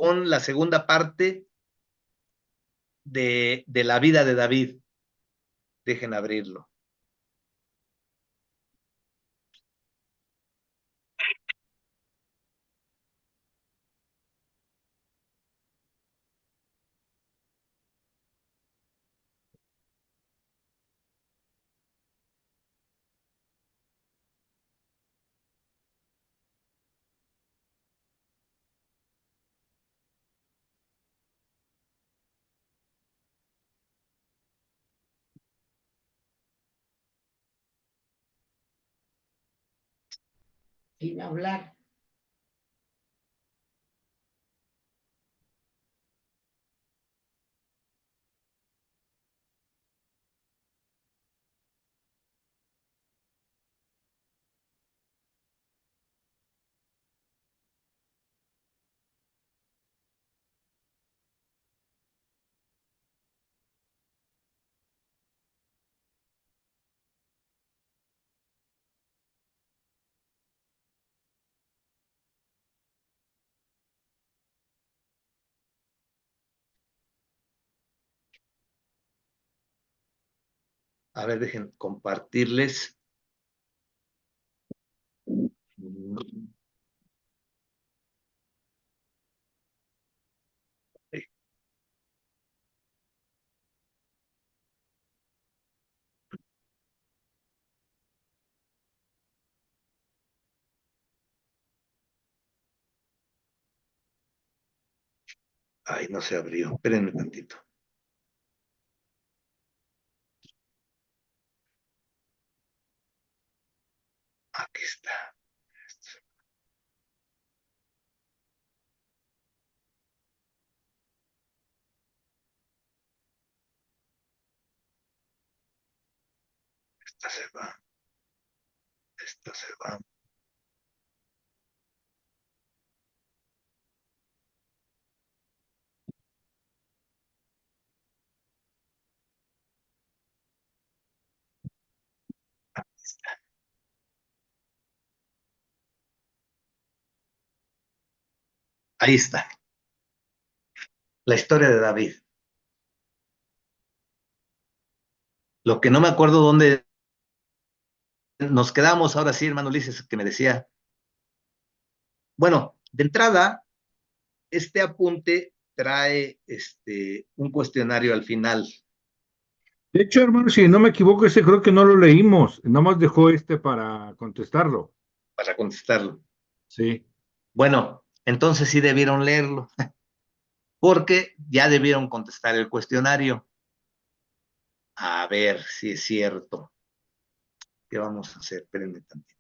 con la segunda parte de la vida de David. Dejen abrirlo. Sin hablar. A ver, dejen compartirles. Ay, no se abrió. Espérenme tantito. Aquí está. Esta se va. Esta se va. Ahí está. La historia de David. Lo que no me acuerdo dónde nos quedamos ahora sí, hermano Ulises, que me decía. Bueno, de entrada, este apunte trae un cuestionario al final De hecho, hermano, si no me equivoco, ese creo que no lo leímos, nada más dejó para contestarlo. para contestarlo. Sí. Bueno, entonces sí debieron leerlo, porque ya debieron contestar el cuestionario. A ver si es cierto. ¿Qué vamos a hacer? Espérenme tantito.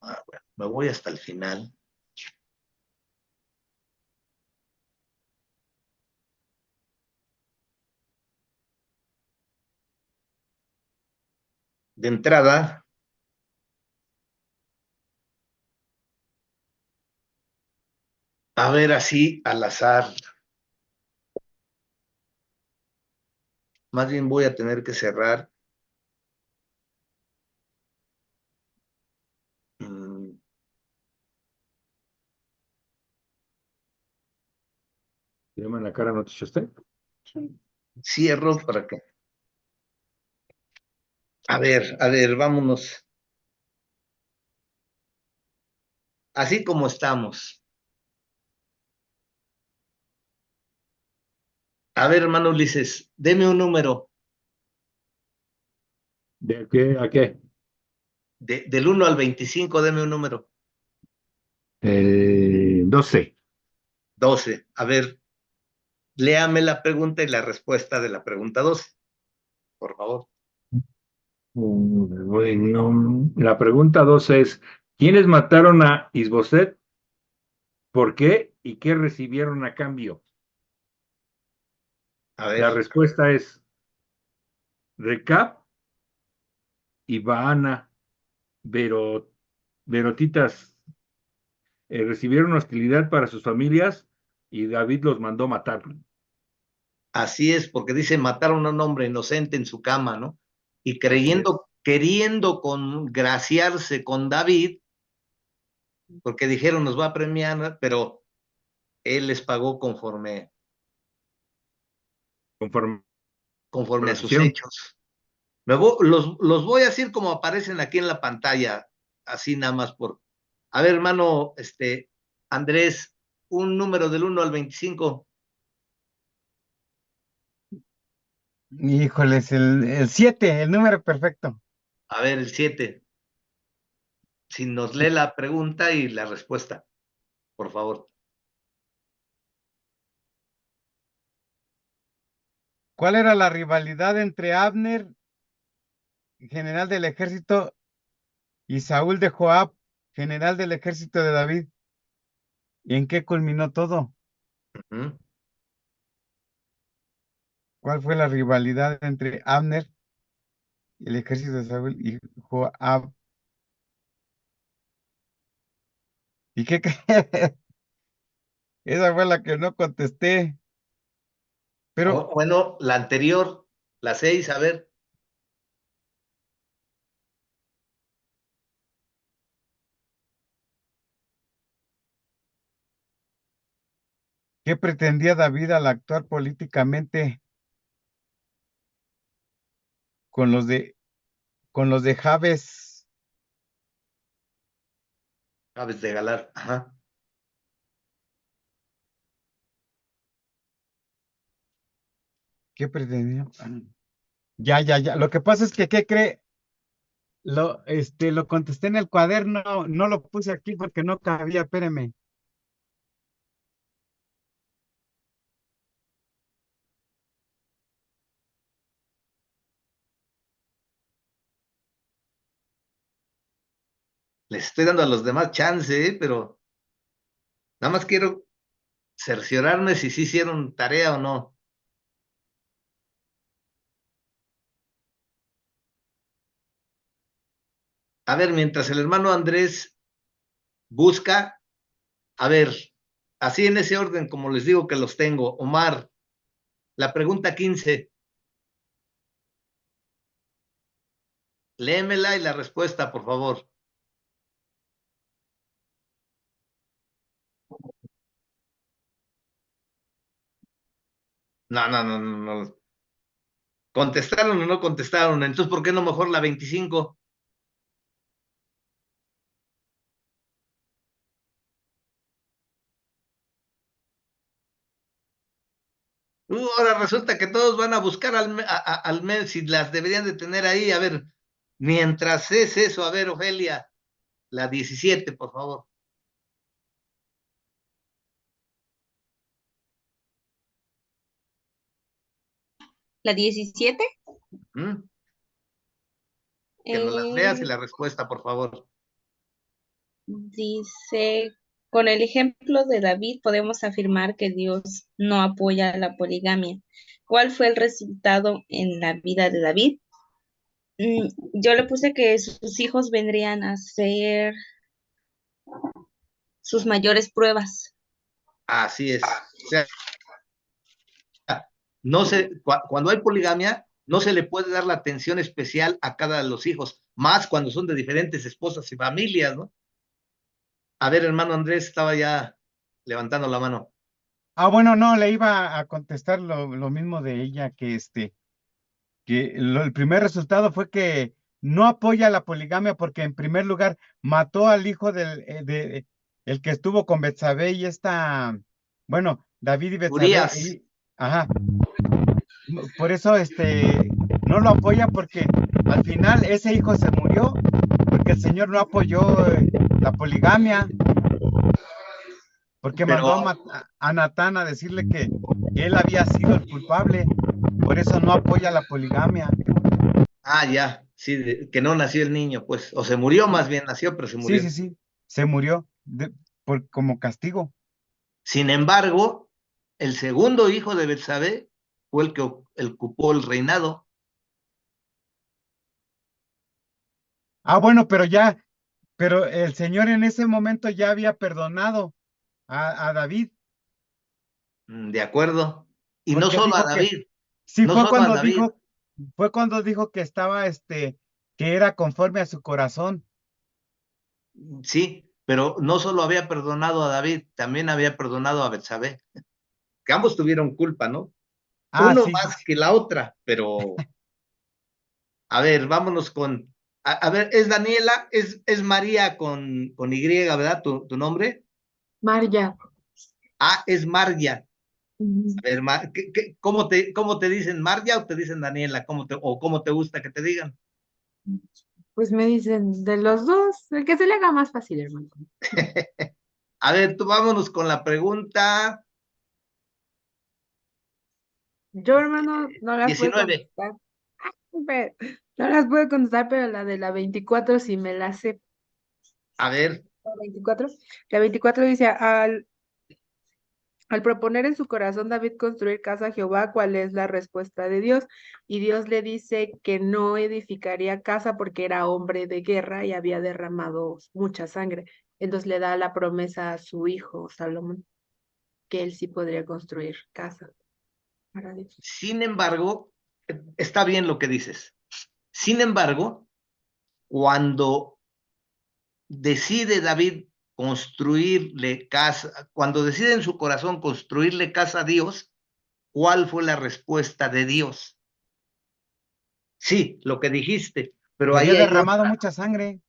Bueno, me voy hasta el final. De entrada, a ver así al azar. Más bien voy a tener que cerrar. Mm, ¿Se llama en la cara, no te echaste? Cierro para que. A ver, vámonos. Así como estamos. A ver, hermano Ulises, deme un número. ¿De qué a qué? Del 1 al 25, deme un número. 12. 12. A ver, léame la pregunta y la respuesta de la pregunta 12, por favor. Bueno, la pregunta 12 es, ¿quiénes mataron a Isboset? ¿Por qué? ¿Y qué recibieron a cambio? A La ver, respuesta es Recap y Baana, Verotitas, recibieron hostilidad para sus familias y David los mandó matar. así es, porque dice mataron a un hombre inocente en su cama, ¿no? Y Así creyendo es. queriendo congraciarse con David, porque dijeron nos va a premiar, pero él les pagó conforme a conforme lo a que sus hicieron. hechos. Los voy a decir como aparecen aquí en la pantalla, así nada más por... A ver, hermano, Andrés, un número del 1 al 25. Híjoles, el 7, el número perfecto. A ver, el 7. Si nos lee la pregunta y la respuesta, por favor. ¿Cuál era la rivalidad entre Abner, general del ejército, y Saúl de Joab, general del ejército de David? ¿Y en qué culminó todo? ¿Mm? ¿Cuál fue la rivalidad entre Abner, el ejército de Saúl y Joab? ¿Y qué crees? Esa fue la que no contesté. Pero, Bueno, la anterior, la 6, a ver. ¿qué pretendía David al actuar políticamente con los de, con los de Jabes? Aves de Galar, ajá. ¿Qué pretendía? Ya, ya, ya. Lo que pasa es que, ¿qué cree? Lo contesté en el cuaderno, no lo puse aquí porque no cabía, espéreme. Les estoy dando a los demás chance, pero nada más quiero cerciorarme si sí hicieron tarea o no. A ver, mientras el hermano Andrés busca, a ver, así en ese orden, como les digo que los tengo. Omar, la pregunta 15, léemela y la respuesta, por favor. No, no, no, no, no. ¿Contestaron o no contestaron? Entonces, ¿por qué no mejor la 25? Ahora resulta que todos van a buscar al mes y las deberían de tener ahí. A ver, mientras es eso, a ver, Ofelia, la 17, por favor. La 17 ¿Mm? Que nos las leas y eh, la respuesta, por favor. dice, con el ejemplo de David podemos afirmar que Dios no apoya la poligamia. ¿Cuál fue el resultado en la vida de David? Yo le puse que sus hijos vendrían a ser sus mayores pruebas. Así es. O sea, no se, cuando hay poligamia, no se le puede dar la atención especial a cada de los hijos, más cuando son de diferentes esposas y familias, ¿no? A ver, hermano Andrés estaba ya levantando la mano. Bueno, no, le iba a contestar lo mismo de ella, el primer resultado fue que no apoya la poligamia porque en primer lugar mató al hijo el que estuvo con Betsabé y bueno, David y Betsabé, Urias, ajá, por eso no lo apoya porque al final ese hijo se murió porque el Señor no apoyó la poligamia, porque mandó pero, a Natán a decirle que él había sido el culpable, por eso no apoya la poligamia. ya, sí, que no nació el niño, pues, o se murió Sí, más bien, nació, pero se sí, murió. sí, sí, se murió como castigo. Sin embargo, el segundo hijo de Betsabé fue el que ocupó el reinado. Bueno, pero el Señor en ese momento ya había perdonado a David, De acuerdo. Y no porque solo a dijo que, David, sí, no solo a David. fue cuando dijo que estaba, que era conforme a su corazón. Sí, pero no solo había perdonado a David, también había perdonado a Betsabé, que ambos tuvieron culpa, ¿no? Ah, Uno sí, sí, más sí. que la otra, pero a ver, vámonos con, a ver, es Daniela, es María con Y, ¿verdad? ¿Tu nombre? María. Ah, es Marya. Ujú. A ver, cómo te dicen Marya o te dicen Daniela? O cómo te gusta que te digan? Pues me dicen de los dos, el que se le haga más fácil, hermano. A ver, tú vámonos con la pregunta Yo, hermano, no las puedo 19. contestar. Pero- no las puedo contestar, pero la de la 24 sí me la sé. A ver, La 24, la 24 dice, al proponer en su corazón David construir casa a Jehová, ¿cuál es la respuesta de Dios? Y Dios le dice que no edificaría casa porque era hombre de guerra y había derramado mucha sangre. Entonces le da la promesa a su hijo Salomón, que él sí podría construir casa para Dios. sin embargo, está bien lo que dices. Sin embargo, cuando decide David construirle casa, cuando decide en su corazón construirle casa a Dios, ¿cuál fue la respuesta de Dios? Sí, lo que dijiste, pero Que ahí había hay derramado otra. mucha sangre.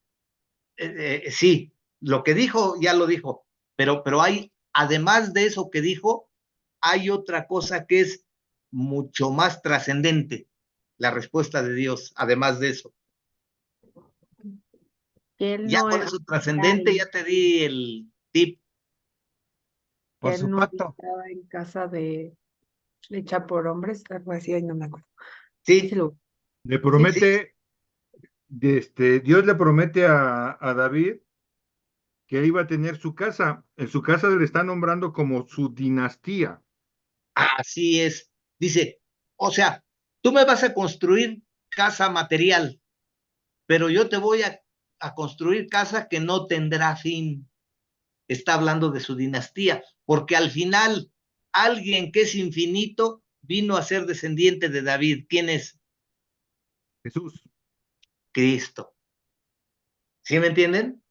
Sí, lo que dijo ya lo dijo, pero hay, además de eso que dijo, hay otra cosa que es mucho más trascendente, la respuesta de Dios, además de eso. Que él Ya no con eso habitara trascendente, ya te di el tip. Por que su él no pacto. habitaba en casa de hecha por hombres, algo así, ay, no me acuerdo. Ahí se Sí, lo. Le Sí, sí, promete, Dios le promete a David que iba a tener su casa. En su casa le está nombrando como su dinastía. así es. Dice, o sea, tú me vas a construir casa material, pero yo te voy a construir casa que no tendrá fin. Está hablando de su dinastía, porque al final alguien que es infinito vino a ser descendiente de David. ¿Quién es? Jesús. Cristo. ¿Sí me entienden?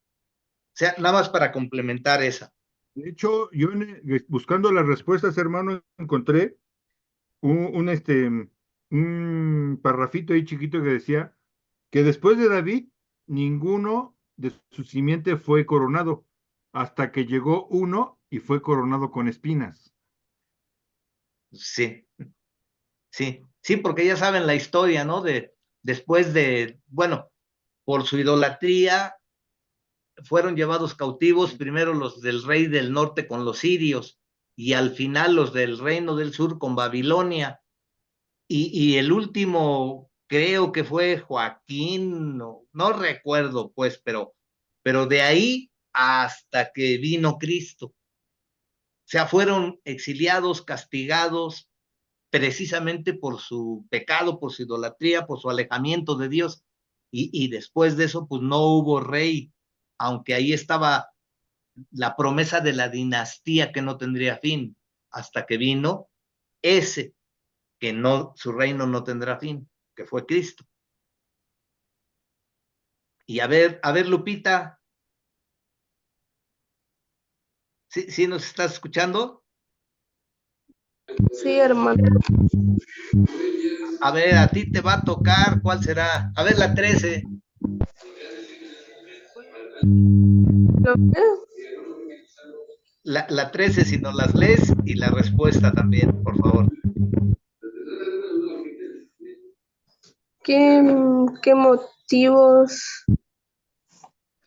O sea, nada más para complementar esa. De hecho, buscando las respuestas, hermano, encontré un parrafito ahí chiquito que decía que después de David, ninguno de su simiente fue coronado, hasta que llegó uno y fue coronado con espinas. Sí, sí, sí, porque ya saben la historia, ¿no? Después de, bueno, por su idolatría, fueron llevados cautivos primero los del rey del norte con los sirios y al final los del reino del sur con Babilonia. Y el último creo que fue Joaquín, no recuerdo pues, pero de ahí hasta que vino Cristo. O sea, fueron exiliados, castigados precisamente por su pecado, por su idolatría, por su alejamiento de Dios. Y después de eso, pues no hubo rey, aunque ahí estaba la promesa de la dinastía que no tendría fin, hasta que vino ese que no, su reino no tendrá fin, que fue Cristo. Y a ver, Lupita, ¿sí nos estás escuchando? Sí, hermano. A ver, a ti te va a tocar, ¿cuál será? A ver, la 13, Lo veo. la 13 si nos las lees y la respuesta también, por favor. ¿Qué, qué motivos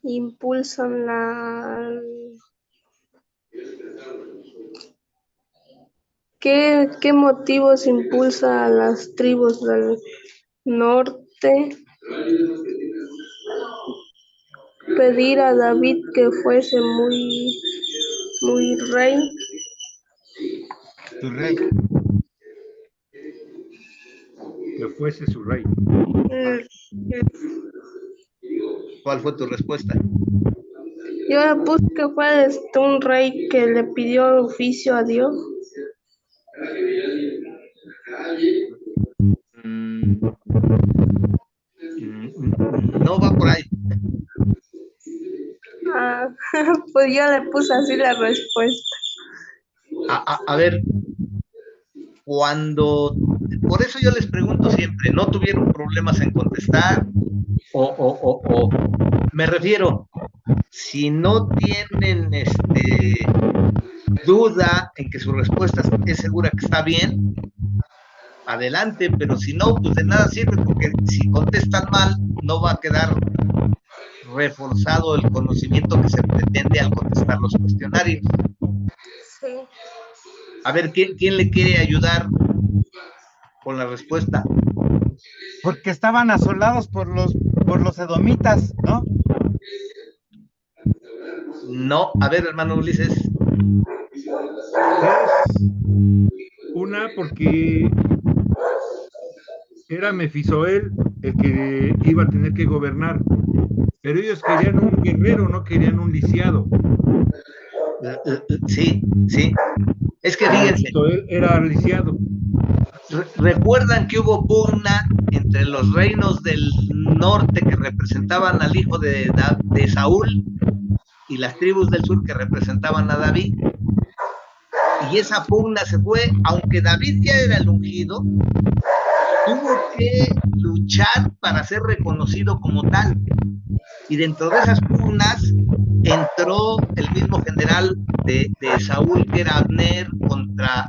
impulsan qué motivos impulsa a las tribus del norte pedir a David que fuese muy rey? Tu rey. Que fuese su rey. ¿Cuál, Mm, cuál fue tu respuesta? Yo le puse que fue un rey que le pidió oficio a Dios. Mm, no va por ahí. Ah, pues yo le puse así la respuesta. A ver, por eso yo les pregunto siempre, ¿no tuvieron problemas en contestar? O me refiero, si no tienen duda en que su respuesta es segura que está bien, adelante, pero si no, pues de nada sirve, porque si contestan mal, no va a quedar reforzado el conocimiento que se pretende al contestar los cuestionarios. Sí. A ver, ¿quién le quiere ayudar con la respuesta? Porque estaban asolados por los edomitas, ¿no? No, a ver, hermano Ulises. Es una porque era Mefisoel el que iba a tener que gobernar, pero ellos querían un guerrero, no querían un lisiado. Sí, sí. Es que Y fíjense, Mefisoel era lisiado. recuerdan que hubo pugna entre los reinos del norte que representaban al hijo de Saúl y las tribus del sur que representaban a David. Y esa pugna se fue, aunque David ya era el ungido, tuvo que luchar para ser reconocido como tal. Y dentro de esas pugnas entró el mismo general de Saúl, que era Abner, contra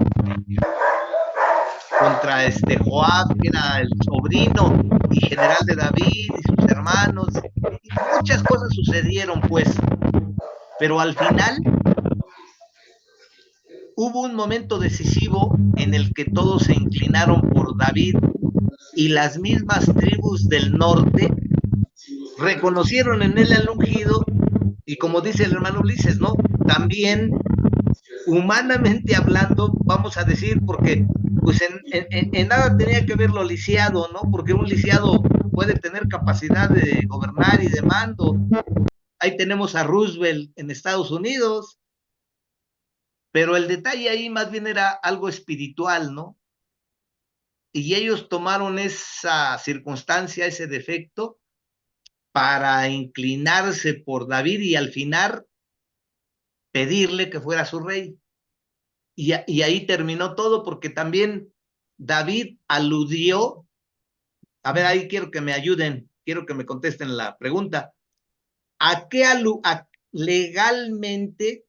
Joab, que era el sobrino y general de David y sus hermanos. Y muchas cosas sucedieron, pues. Pero al final hubo un momento decisivo en el que todos se inclinaron por David y las mismas tribus del norte reconocieron en él al ungido y como dice el hermano Ulises, ¿no? También humanamente hablando, vamos a decir, porque pues en nada tenía que ver lo lisiado, ¿no? Porque un lisiado puede tener capacidad de gobernar y de mando. Ahí tenemos a Roosevelt en Estados Unidos, pero el detalle ahí más bien era algo espiritual, ¿no? Y ellos tomaron esa circunstancia, ese defecto, para inclinarse por David y al final pedirle que fuera su rey. Y ahí terminó todo porque también David aludió, a ver, ahí quiero que me ayuden, quiero que me contesten la pregunta. ¿A qué legalmente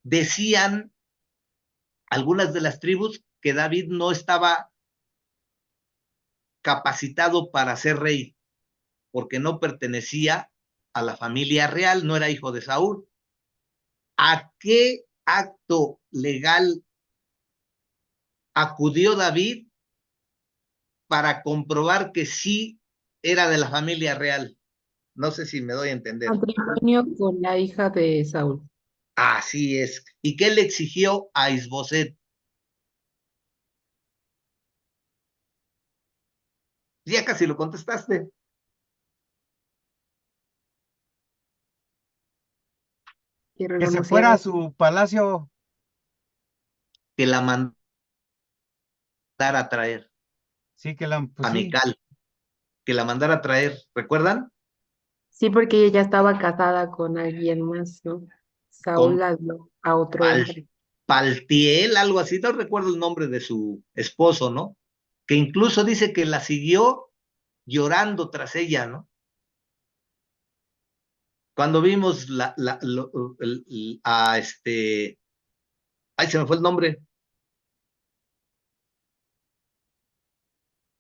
decían algunas de las tribus que David no estaba capacitado para ser rey? Porque no pertenecía a la familia real, no era hijo de Saúl. ¿A qué acto legal acudió David para comprobar que sí era de la familia real? No sé si me doy a entender. Matrimonio con la hija de Saúl. Así es. ¿Y qué le exigió a Isboset? Ya casi lo contestaste. Que Que se fuera renunciara. a su palacio. Que la mandara a traer Sí, pues a sí. Mical. Que la mandara a traer. ¿Recuerdan? Sí, porque ella ya estaba casada con alguien más, ¿no? Saúl Con la dio a otro hombre. Paltiel, algo así. No recuerdo el nombre de su esposo, ¿no? Que incluso dice que la siguió llorando tras ella, ¿no? Cuando vimos a ay, se me fue el nombre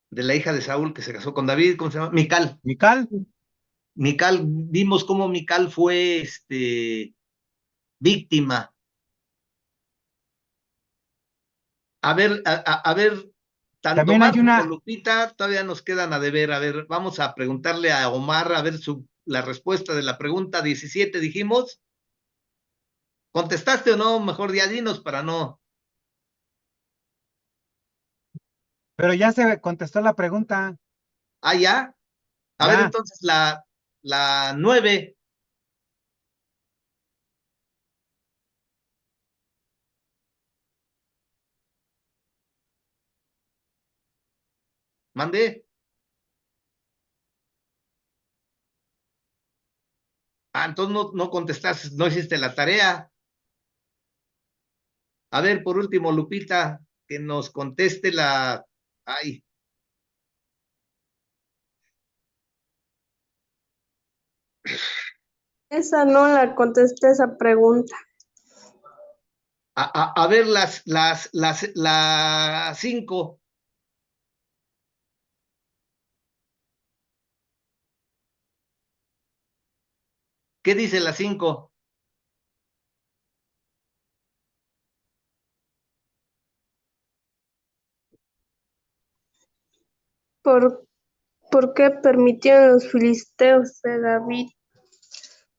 de la hija de Saúl que se casó con David, ¿cómo se llama? Mical. Mical, Mical, vimos cómo Mical fue víctima. A ver, tanto también hay Marco como una, Lupita todavía nos quedan a deber. A ver, vamos a preguntarle a Omar a ver la respuesta de la pregunta 17, dijimos. ¿Contestaste o no? Mejor ya dinos para no. pero ya se contestó la pregunta. Ah, ya. A ver, Ya, entonces la 9. Mandé. Entonces no contestaste, no hiciste la tarea. A ver, por último, Lupita, que nos conteste la... Ay, Esa no la contesté esa pregunta. a ver las 5. ¿Qué dice la 5? ¿Por qué permitieron los filisteos de David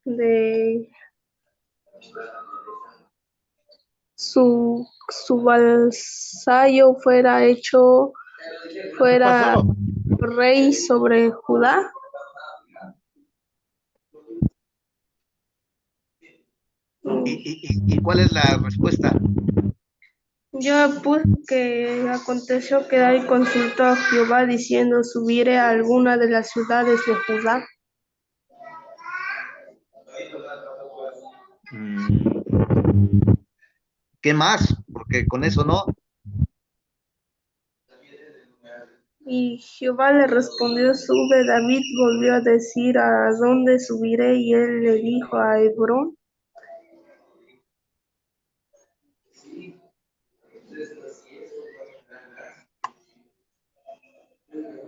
de su vasallo fuera Pasó. rey sobre Judá? ¿Y cuál es la respuesta? Yo puse que aconteció que David consultó a Jehová diciendo, ¿subiré a alguna de las ciudades de Judá? ¿Qué más? Porque con eso no. Y Jehová le respondió, sube. David volvió a decir, ¿a dónde subiré? Y él le dijo, a Hebrón.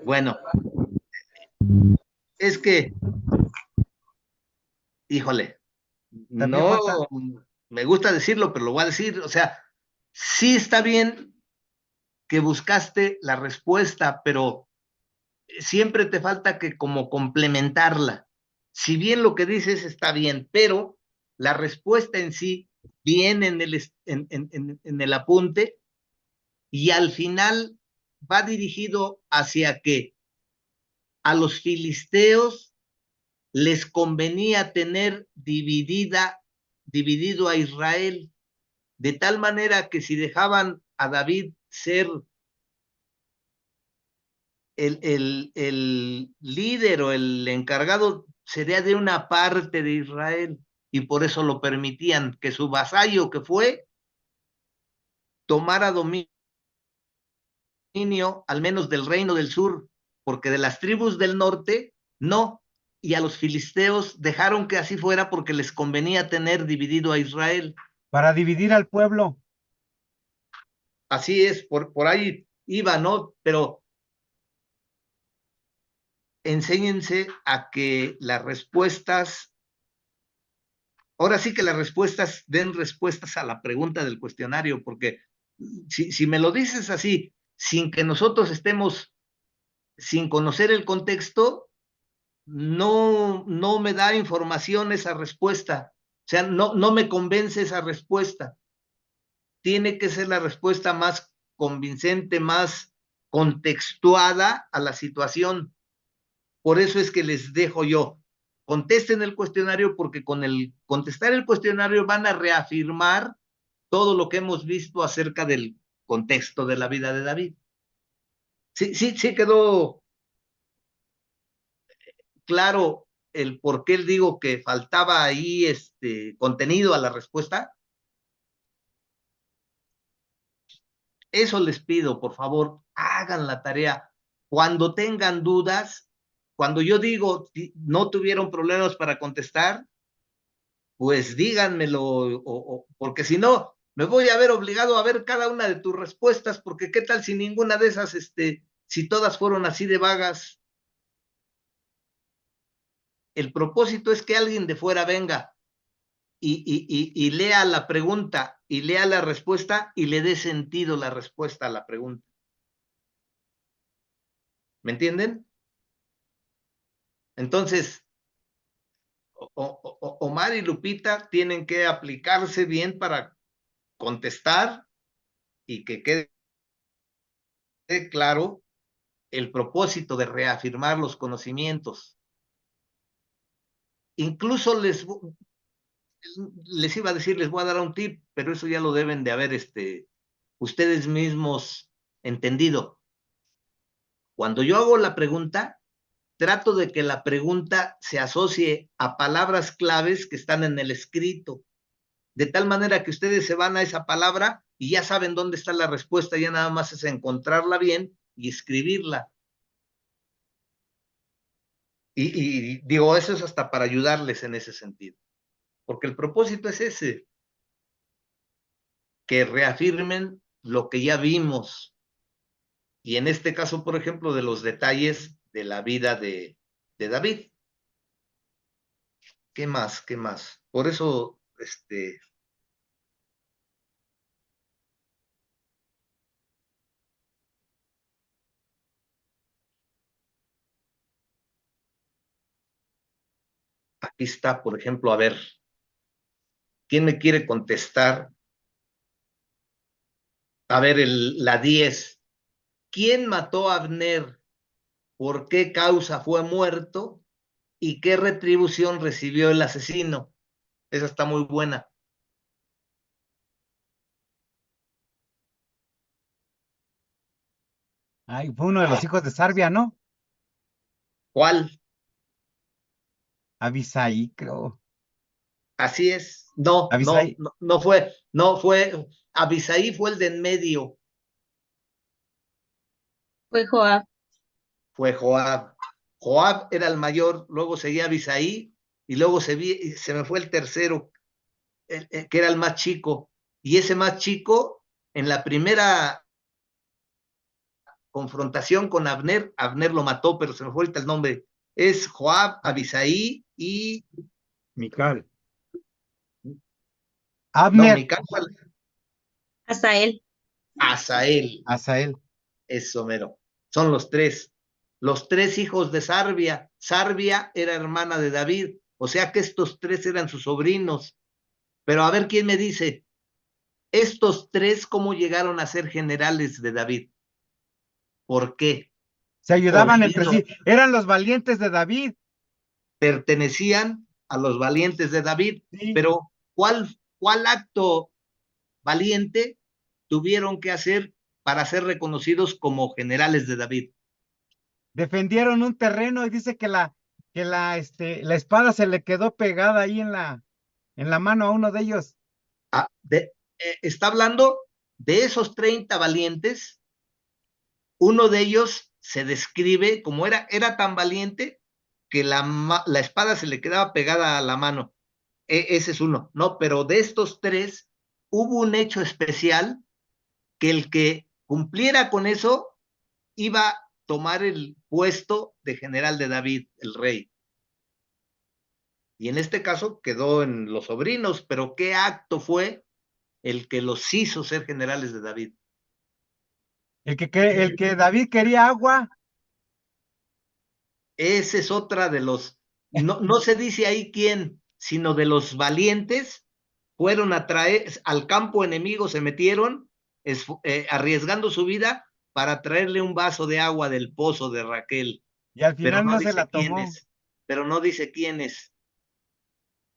Bueno, es que, híjole, También no falta, me gusta decirlo, pero lo voy a decir. O sea, sí está bien que buscaste la respuesta, pero siempre te falta que como complementarla. Si bien lo que dices está bien, pero la respuesta en sí viene en el apunte y al final va dirigido hacia que a los filisteos les convenía tener dividido a Israel, de tal manera que si dejaban a David ser el líder o el encargado, sería de una parte de Israel, y por eso lo permitían, que su vasallo que fue, tomara dominio, al menos del reino del sur, porque de las tribus del norte, no, y a los filisteos dejaron que así fuera porque les convenía tener dividido a Israel. para dividir al pueblo. Así es, por ahí iba, ¿no? Pero enséñense a que las respuestas, ahora sí que las respuestas den respuestas a la pregunta del cuestionario, porque si me lo dices así, sin que nosotros estemos, sin conocer el contexto, no me da información esa respuesta. O sea, no me convence esa respuesta. Tiene que ser la respuesta más convincente, más contextuada a la situación. Por eso es que les dejo yo. Contesten el cuestionario porque con el contestar el cuestionario van a reafirmar todo lo que hemos visto acerca del contexto de la vida de David. Sí quedó claro el por qué digo que faltaba ahí contenido a la respuesta. Eso les pido, por favor, hagan la tarea. Cuando tengan dudas, cuando yo digo no tuvieron problemas para contestar, pues díganmelo, porque si no, me voy a ver obligado a ver cada una de tus respuestas, porque qué tal si ninguna de esas, si todas fueron así de vagas. El propósito es que alguien de fuera venga y lea la pregunta y lea la respuesta y le dé sentido la respuesta a la pregunta. ¿Me entienden? Entonces, Omar y Lupita tienen que aplicarse bien para contestar y que quede claro el propósito de reafirmar los conocimientos. Incluso les iba a decir, les voy a dar un tip, pero eso ya lo deben de haber ustedes mismos entendido. Cuando yo hago la pregunta, trato de que la pregunta se asocie a palabras claves que están en el escrito, de tal manera que ustedes se van a esa palabra y ya saben dónde está la respuesta, ya nada más es encontrarla bien y escribirla. Y digo, eso es hasta para ayudarles en ese sentido, porque el propósito es ese, que reafirmen lo que ya vimos, y en este caso, por ejemplo, de los detalles de la vida de David. ¿Qué más? ¿Qué más? Por eso, aquí está, por ejemplo, a ver, ¿quién me quiere contestar? A ver, la 10. ¿Quién mató a Abner? ¿Por qué causa fue muerto? ¿Y qué retribución recibió el asesino? Esa está muy buena. Ay, fue uno de los hijos de Sarvia, ¿no? ¿Cuál? Abisaí, creo. Así es. No, no, Abisaí. no, no fue. Abisaí fue el de en medio, Fue Joab. fue Joab. Joab era el mayor, luego seguía Abisaí, y luego se me fue el tercero, que era el más chico. Y ese más chico, en la primera confrontación con Abner, Abner lo mató, pero se me fue el nombre. Es Joab, Abisaí y. Mical. No, Abner, Mical fue Asael. Asael. Asael. Eso mero. Son los tres. Los tres hijos de Sarvia. Sarvia era hermana de David. O sea que estos tres eran sus sobrinos. Pero a ver quién me dice, estos tres, ¿cómo llegaron a ser generales de David? ¿Por qué? Se ayudaban entre Olvido. sí. Eran los valientes de David. Pertenecían a los valientes de David. Sí. Pero ¿cuál acto valiente tuvieron que hacer para ser reconocidos como generales de David? Defendieron un terreno y dice que la espada se le quedó pegada ahí en la mano a uno de ellos. Está hablando de esos 30 valientes. Uno de ellos se describe como era tan valiente que la espada se le quedaba pegada a la mano. Ese es uno, ¿no? Pero de estos tres, hubo un hecho especial que el que cumpliera con eso iba a tomar el puesto de general de David, el rey. Y en este caso quedó en los sobrinos, pero ¿qué acto fue el que los hizo ser generales de David? El que David quería agua. Esa es otra de los, no se dice ahí quién, sino de los valientes, fueron a traer al campo enemigo, se metieron arriesgando su vida para traerle un vaso de agua del pozo de Raquel, Y al pero final no no se la dice tomó. quiénes, pero no dice quiénes.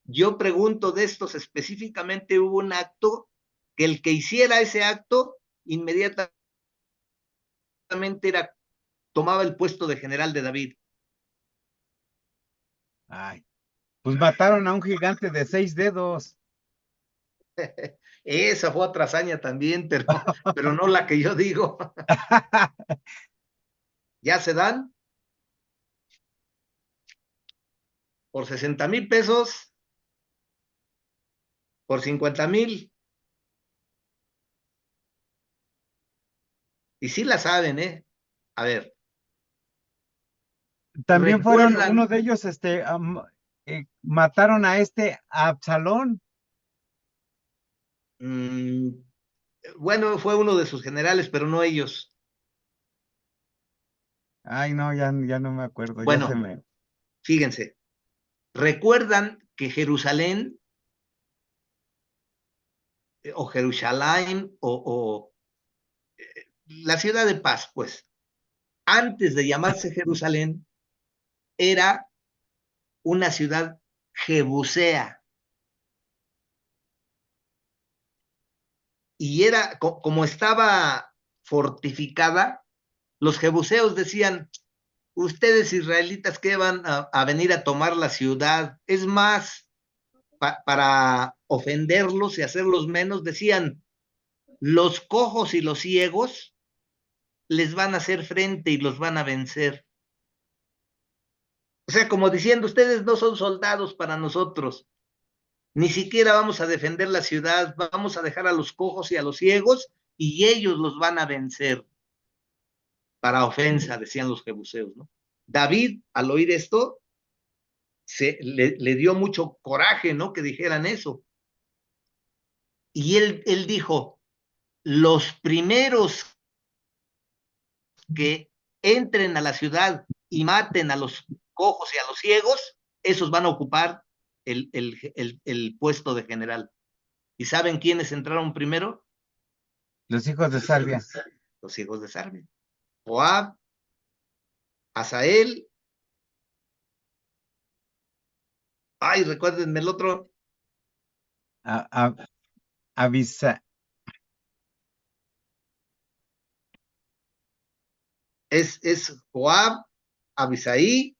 Yo pregunto de estos específicamente, hubo un acto que el que hiciera ese acto inmediatamente tomaba el puesto de general de David. Ay, pues mataron a un gigante de 6 dedos. Esa fue otra hazaña también, pero no la que yo digo. Ya se dan por 60,000 pesos, por 50,000. Y sí la saben, ¿eh? A ver, También fueron, uno recuerdan, de ellos, mataron a Absalón. mmm, bueno, fue uno de sus generales, pero no ellos. Ay, no, ya no me acuerdo, ya se Bueno, me. fíjense, recuerdan que Jerusalén, o Jerusalén, o la ciudad de paz, pues, antes de llamarse Jerusalén, era una ciudad jebusea. Y era como estaba fortificada, los jebuseos decían, ustedes israelitas que van a venir a tomar la ciudad, es más, para ofenderlos y hacerlos menos, decían, los cojos y los ciegos les van a hacer frente y los van a vencer. O sea, como diciendo, ustedes no son soldados para nosotros, ni siquiera vamos a defender la ciudad, vamos a dejar a los cojos y a los ciegos y ellos los van a vencer. Para ofensa, decían los jebuseos, ¿no? David, al oír esto, le dio mucho coraje, ¿no? Que dijeran eso. Y él dijo, los primeros que entren a la ciudad y maten a los cojos y a los ciegos, esos van a ocupar el puesto de general. ¿Y saben quiénes entraron primero? Los hijos de Sarvia. Los hijos de Sarvia. Joab, Asael. Ay, recuérdenme el otro. Abisa. Es Joab, Abisaí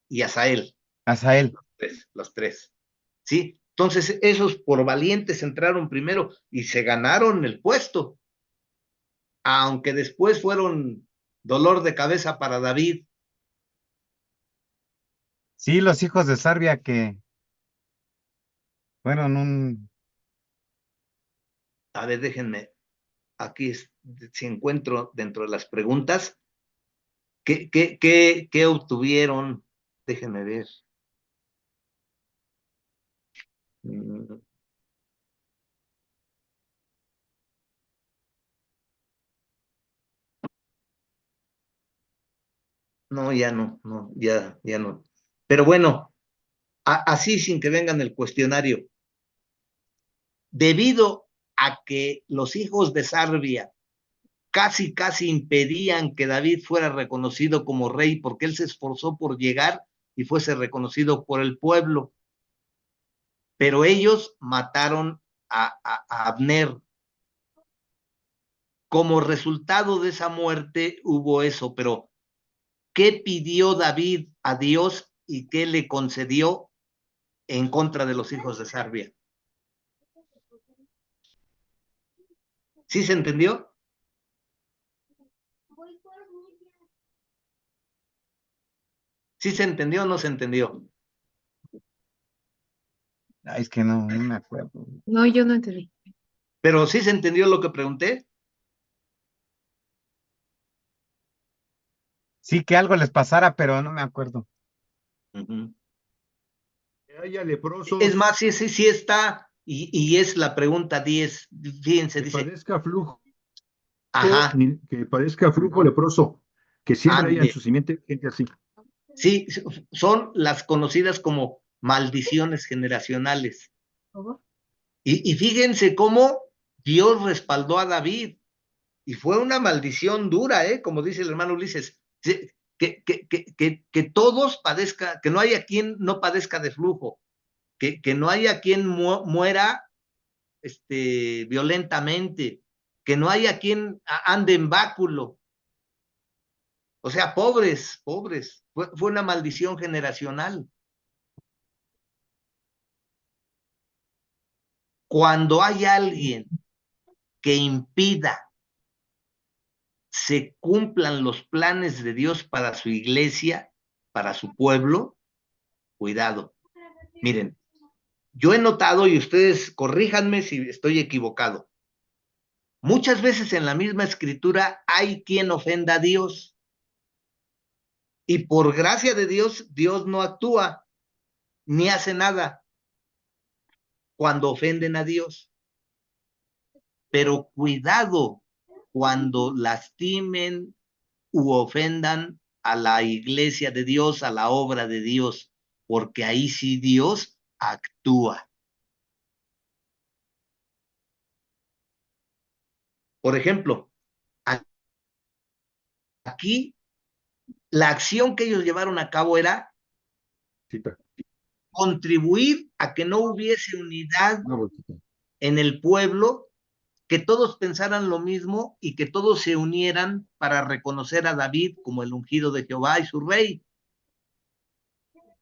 y Asael. Asael. Los tres. ¿Sí? Entonces, esos por valientes entraron primero y se ganaron el puesto. Aunque después fueron dolor de cabeza para David. Sí, los hijos de Sarvia que fueron un... A ver, déjenme, aquí si encuentro dentro de las preguntas, ¿qué obtuvieron? Déjenme ver. No, ya no, ya no. Pero bueno, así sin que vengan el cuestionario. Debido a que los hijos de Sarvia casi impedían que David fuera reconocido como rey, porque él se esforzó por llegar y fuese reconocido por el pueblo. Pero ellos mataron a Abner. Como resultado de esa muerte hubo eso, pero ¿qué pidió David a Dios y qué le concedió en contra de los hijos de Sarvia? ¿Sí se entendió? ¿Sí se entendió o no se entendió? Ay, es que no me acuerdo. No, yo no entendí. ¿Pero sí se entendió lo que pregunté? Sí, que algo les pasara, pero no me acuerdo. Que haya leprosos. Es más, sí está, y es la pregunta 10. Fíjense, que dice. Padezca flujo. Ajá. Que padezca flujo leproso. Que siempre haya en su simiente gente así. Sí, son las conocidas como maldiciones generacionales. Y fíjense cómo Dios respaldó a David. Y fue una maldición dura, como dice el hermano Ulises. Que todos padezcan, que no haya quien no padezca de flujo, que no haya quien muera violentamente, que no haya quien ande en báculo. O sea, pobres. Fue una maldición generacional. Cuando hay alguien que impida se cumplan los planes de Dios para su iglesia, para su pueblo, cuidado. Miren, yo he notado, y ustedes corríjanme si estoy equivocado, muchas veces en la misma escritura hay quien ofenda a Dios. Y por gracia de Dios, Dios no actúa ni hace nada cuando ofenden a Dios. Pero cuidado cuando lastimen u ofendan a la iglesia de Dios, a la obra de Dios, porque ahí sí Dios actúa. Por ejemplo, aquí la acción que ellos llevaron a cabo era contribuir a que no hubiese unidad en el pueblo que todos pensaran lo mismo y que todos se unieran para reconocer a David como el ungido de Jehová y su rey.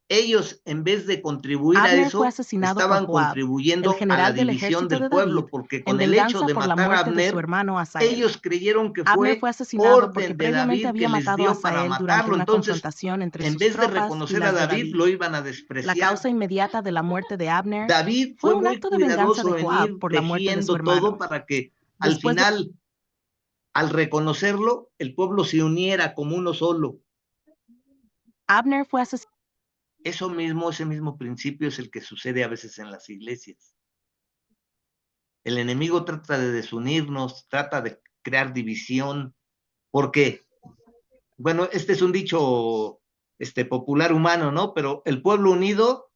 Ellos, en vez de contribuir a Abner fue eso, asesinado por estaban Joab, el contribuyendo a la general del división ejército del de David, pueblo, porque en con el hecho venganza de por la matar a muerte de su Abner, hermano Asael. ellos creyeron que Abner fue fue asesinado porque orden de previamente David que había les matado a dio para Asael durante matarlo. una Entonces, confrontación entre en sus vez de tropas y reconocer a las de David, David. lo iban a La despreciar. causa inmediata de la muerte de Abner David fue fue un muy acto de venganza de cuidadoso en Joab ir por la muerte de su tejiendo todo hermano. para que al Después de final, al reconocerlo, el pueblo se uniera como uno solo. Abner fue asesinado. Eso mismo, ese mismo principio es el que sucede a veces en las iglesias. El enemigo trata de desunirnos, trata de crear división, porque, bueno, este es un dicho popular humano, ¿no? Pero el pueblo unido,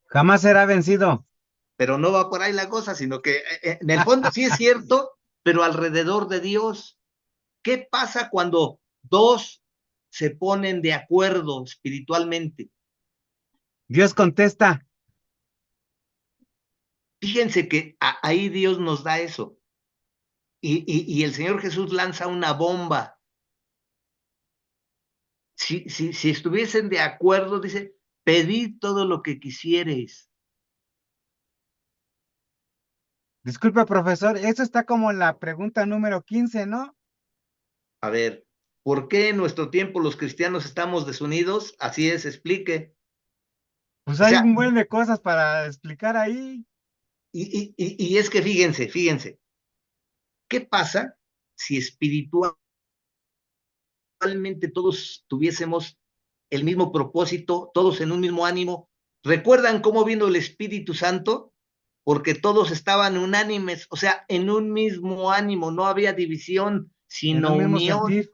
Jamás será vencido. pero no va por ahí la cosa, sino que en el fondo sí es cierto, pero alrededor de Dios. ¿Qué pasa cuando dos se ponen de acuerdo espiritualmente? Dios contesta. Fíjense que ahí Dios nos da eso. Y el Señor Jesús lanza una bomba. Si estuviesen de acuerdo, dice, pedid todo lo que quisiereis. Disculpe, profesor, eso está como en la pregunta número 15, ¿no? A ver, ¿por qué en nuestro tiempo los cristianos estamos desunidos? Así es, explique. Pues O hay sea, un buen de cosas para explicar ahí. y es que fíjense, ¿qué pasa si espiritualmente todos tuviésemos el mismo propósito, todos en un mismo ánimo? ¿Recuerdan cómo vino el Espíritu Santo? Porque todos estaban unánimes, o sea, en un mismo ánimo, no había división, En sino un mismo unión, sentir.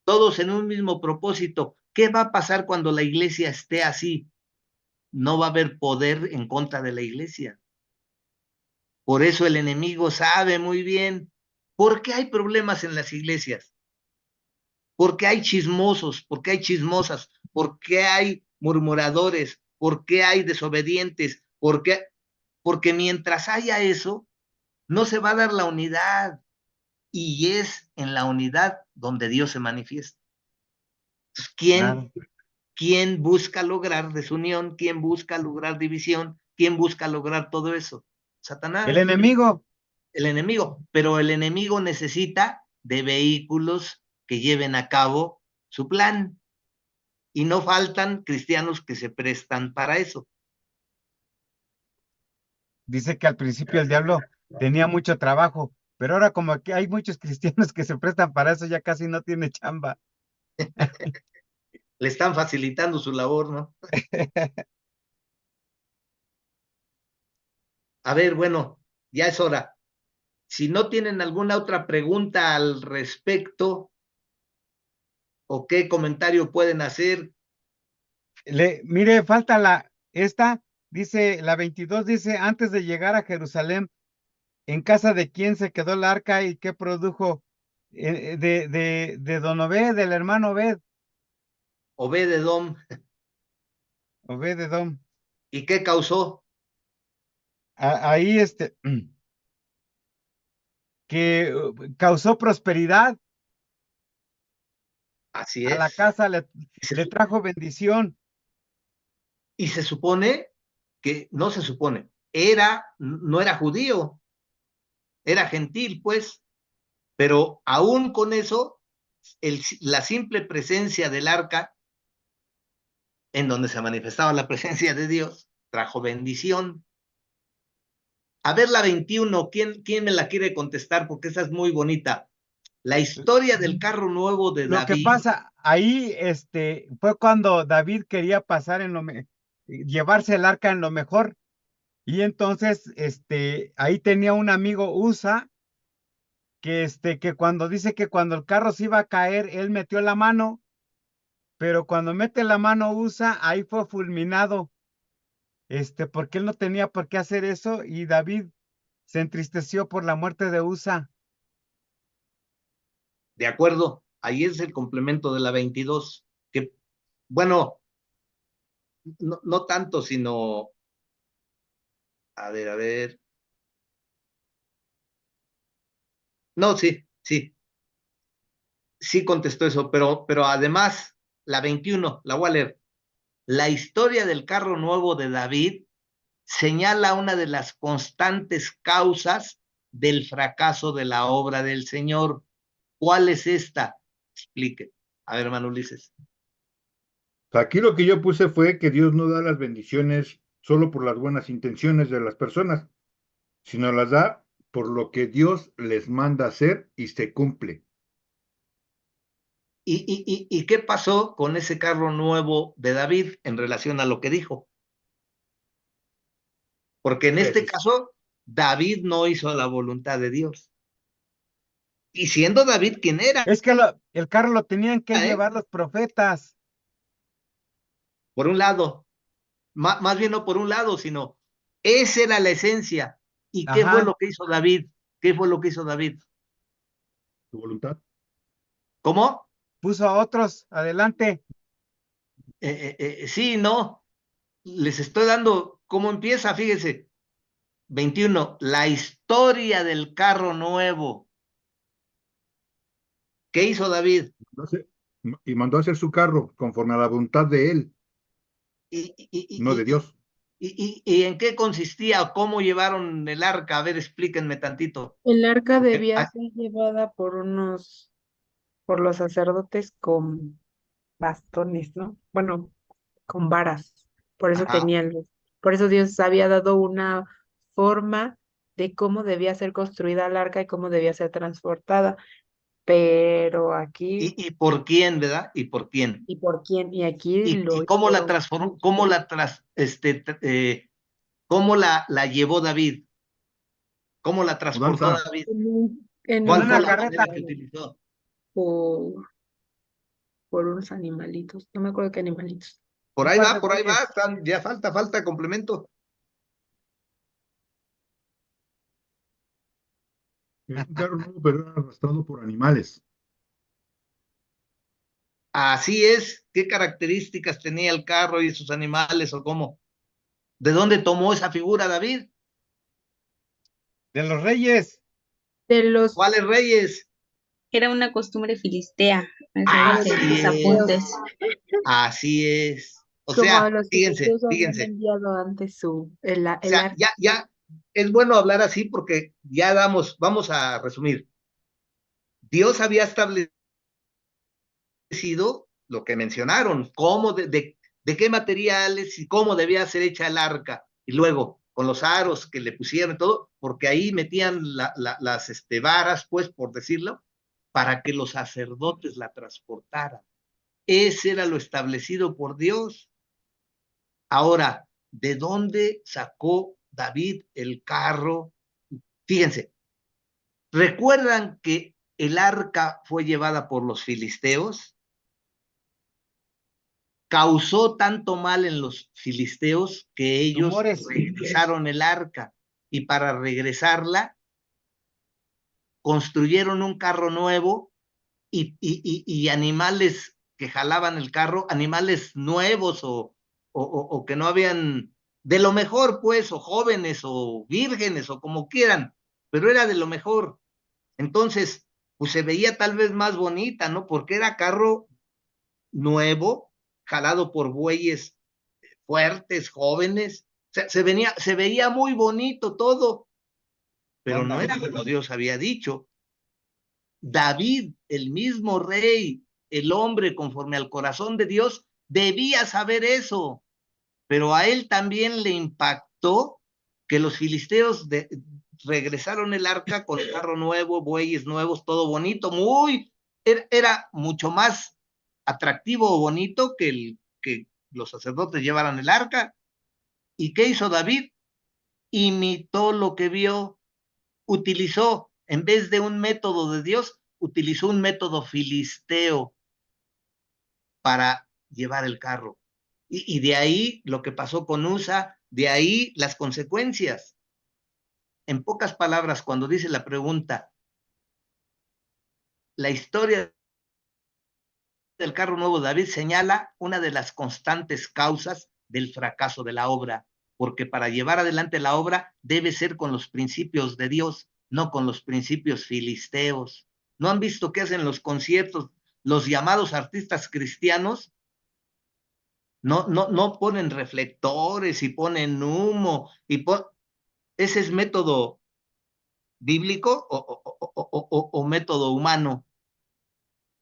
todos en un mismo propósito. ¿Qué va a pasar cuando la iglesia esté así? No va a haber poder en contra de la iglesia. Por eso el enemigo sabe muy bien por qué hay problemas en las iglesias, por qué hay chismosos, por qué hay chismosas, por qué hay murmuradores, por qué hay desobedientes, porque mientras haya eso, no se va a dar la unidad, y es en la unidad donde Dios se manifiesta. Entonces, Claro. ¿quién busca lograr desunión? ¿Quién busca lograr división? ¿Quién busca lograr todo eso? El Satanás, enemigo. el enemigo. Pero el enemigo necesita de vehículos que lleven a cabo su plan. Y no faltan cristianos que se prestan para eso. Dice que al principio el diablo tenía mucho trabajo, pero ahora como que hay muchos cristianos que se prestan para eso, ya casi no tiene chamba. Le están facilitando su labor, ¿no? A ver, bueno, ya es hora. Si no tienen alguna otra pregunta al respecto o qué comentario pueden hacer, Mire, falta dice, la 22 dice, antes de llegar a Jerusalén, ¿en casa de quién se quedó el arca y qué produjo? De Don Obed, del hermano Obed, Obed-Edom, Obed-Edom. ¿y qué causó? Ahí, que causó prosperidad Así a la es. casa, Y se, le trajo bendición. y se supone que, no se supone, no era judío, era gentil, pues, pero aún con eso, la simple presencia del arca, en donde se manifestaba la presencia de Dios, trajo bendición. A ver la 21, ¿quién me la quiere contestar? Porque esa es muy bonita. La historia del carro nuevo de Lo que David. pasa ahí, fue cuando David quería pasar llevarse el arca en lo mejor. Y entonces, ahí tenía un amigo Usa que cuando dice que cuando el carro se iba a caer, él metió la mano, pero cuando mete la mano Usa, ahí fue fulminado, porque él no tenía por qué hacer eso y David se entristeció por la muerte de Usa. De acuerdo, ahí es el complemento de la 22, que, bueno, no tanto, sino, a ver, No, sí, sí, sí contestó eso, pero además, la 21, la voy a leer. La historia del carro nuevo de David señala una de las constantes causas del fracaso de la obra del Señor. ¿Cuál es esta? Explique. A ver, hermano Ulises. Aquí lo que yo puse fue que Dios no da las bendiciones solo por las buenas intenciones de las personas, sino las da por lo que Dios les manda hacer y se cumple. ¿Y qué pasó con ese carro nuevo de David en relación a lo que dijo? Porque en este Pues, caso, David no hizo la voluntad de Dios. Y siendo David quien era, Es que el carro lo tenían que ¿eh? llevar los profetas. Por un lado, más bien no por un lado, sino esa era la esencia. ¿Y qué fue Ajá, lo que hizo David? ¿Qué fue lo que hizo David? su voluntad. ¿Cómo? puso a otros adelante. Sí, no. Les estoy dando cómo empieza, fíjese. 21. La historia del carro nuevo. ¿Qué hizo David? Y mandó a hacer su carro conforme a la voluntad de él, ¿Y, y, no de y, y, Dios. y en qué consistía? ¿Cómo llevaron el arca? A ver, explíquenme tantito. El arca Porque, debía ser llevada por los sacerdotes con bastones, ¿no? Bueno, con varas. Por eso ajá. por eso Dios había dado una forma de cómo debía ser construida el arca y cómo debía ser transportada. Pero aquí, ¿Y por quién, verdad? ¿Y por quién? ¿y por quién? Y aquí ¿Y lo cómo la hicieron. transformó? ¿Cómo la llevó David? ¿Cómo la transportó Mudanza. David? En En ¿Cuál fue una una la carreta. manera que utilizó? por, por unos animalitos. No me acuerdo qué animalitos. Un par de Por ahí va, bueyes. ya falta complemento. Es un carro nuevo, pero era arrastrado por animales. Así es. ¿Qué características tenía el carro y sus animales o cómo? ¿De dónde tomó esa figura David? De los reyes. De los, ¿Cuáles reyes? Era una costumbre filistea. Eso como a los dice en tus Así es, apuntes. filisteos, así es. O como a sea, los fíjense, filisteos habían fíjense. enviado antes O el sea, arca. ya es bueno hablar así porque ya vamos a resumir. Dios había establecido lo que mencionaron, cómo de qué materiales y cómo debía ser hecha el arca. Y luego, con los aros que le pusieron y todo, porque ahí metían las varas, pues, por decirlo, para que los sacerdotes la transportaran. Ese era lo establecido por Dios. Ahora, ¿de dónde sacó David el carro? Fíjense, ¿recuerdan que el arca fue llevada por los filisteos? Causó tanto mal en los filisteos que ellos Tumores. regresaron el arca y para regresarla construyeron un carro nuevo y animales que jalaban el carro, animales nuevos o que no habían de lo mejor, pues, o jóvenes o vírgenes o como quieran, pero era de lo mejor. Entonces, pues se veía tal vez más bonita, ¿no? Porque era carro nuevo, jalado por bueyes fuertes, jóvenes. O sea, se veía muy bonito todo, pero no era como Dios había dicho. David, el mismo rey, el hombre conforme al corazón de Dios, debía saber eso, pero a él también le impactó que los filisteos regresaron el arca con carro nuevo, bueyes nuevos, todo bonito, era mucho más atractivo o bonito que los sacerdotes llevaran el arca. ¿Y qué hizo David? Imitó lo que vio, utilizó, en vez de un método de Dios, utilizó un método filisteo para llevar el carro. Y de ahí lo que pasó con Usa, de ahí las consecuencias. En pocas palabras, cuando dice la pregunta, la historia del carro nuevo de David señala una de las constantes causas del fracaso de la obra, porque para llevar adelante la obra debe ser con los principios de Dios, no con los principios filisteos. ¿No han visto qué hacen los conciertos los llamados artistas cristianos? No ponen reflectores y ponen humo ¿ese es método bíblico o método humano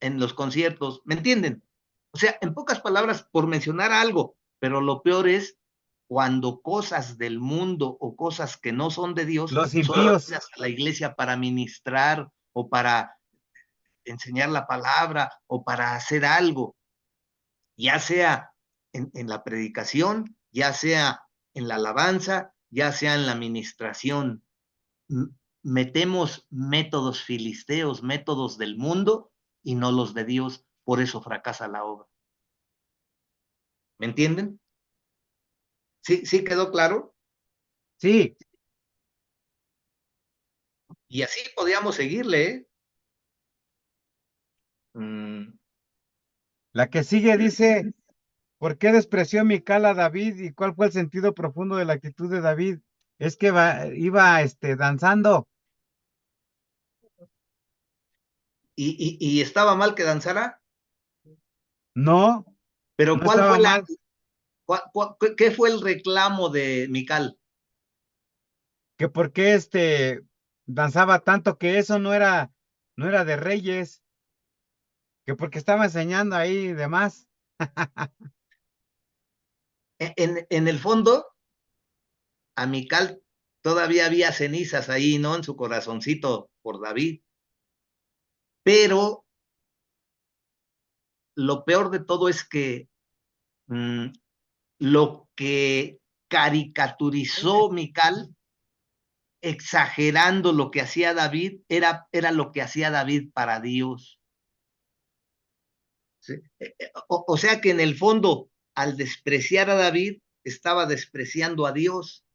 en los conciertos? ¿Me entienden? O sea, en pocas palabras, por mencionar algo, pero lo peor es cuando cosas del mundo o cosas que no son de Dios Los son impíos. traídas a la iglesia para ministrar o para enseñar la palabra o para hacer algo, ya sea en la predicación, ya sea en la alabanza, ya sea en la ministración. Metemos métodos filisteos, métodos del mundo y no los de Dios, por eso fracasa la obra. ¿Me entienden? ¿Sí quedó claro? Sí, Y así podíamos seguirle, ¿eh? Mm, la que sigue dice, ¿por qué despreció Mical a David y cuál fue el sentido profundo de la actitud de David? Es que iba danzando. y estaba mal que danzara, No, pero no estaba mal. ¿qué fue el reclamo de Mical? Que por qué danzaba tanto, que eso no era de reyes, que porque estaba enseñando ahí de más. En el fondo, a Mical todavía había cenizas ahí, ¿no? En su corazoncito por David. Pero lo peor de todo es que lo que caricaturizó Mical, exagerando lo que hacía David, era lo que hacía David para Dios. ¿Sí? O sea que en el fondo, al despreciar a David, estaba despreciando a Dios.